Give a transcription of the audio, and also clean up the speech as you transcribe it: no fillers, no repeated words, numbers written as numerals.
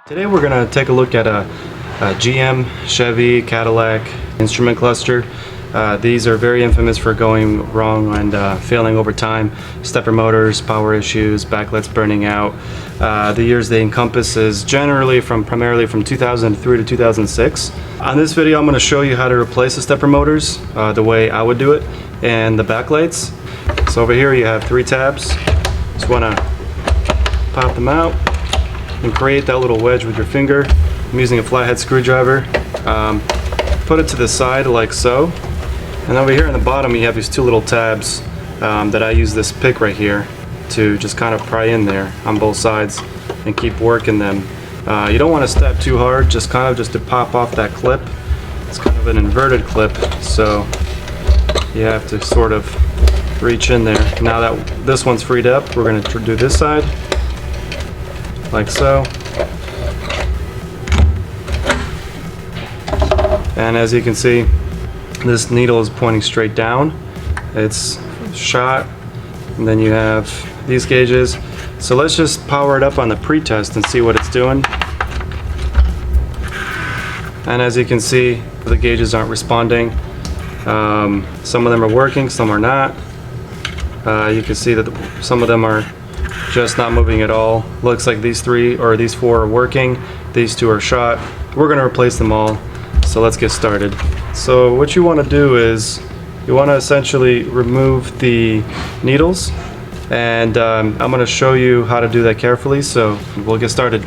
Today we're going to take a look at a GM, Chevy, Cadillac instrument cluster. These are very infamous for going wrong and failing over time. Stepper motors, power issues, backlights burning out. The years they encompass is generally primarily from 2003 to 2006. On this video I'm going to show you how to replace the stepper motors the way I would do it, and the backlights. So over here you have 3 tabs. Just want to pop them out and create that little wedge with your finger. I'm using a flathead screwdriver. Put it to the side like so. And over here in the bottom you have these 2 little tabs that I use this pick right here to just kind of pry in there on both sides and keep working them. You don't want to step too hard, just to pop off that clip. It's kind of an inverted clip, so you have to sort of reach in there. Now that this one's freed up, we're going to do this side like so. And as you can see, this needle is pointing straight down. It's shot, and then you have these gauges. So let's just power it up on the pre-test and see what it's doing. And as you can see, the gauges aren't responding. Some of them are working, some are not. You can see that some of them are just not moving at all. Looks like these 3 or these 4 are working. These 2 are shot. We're going to replace them all. So let's get started. So what you want to do is you want to essentially remove the needles, and I'm going to show you how to do that carefully. So we'll get started.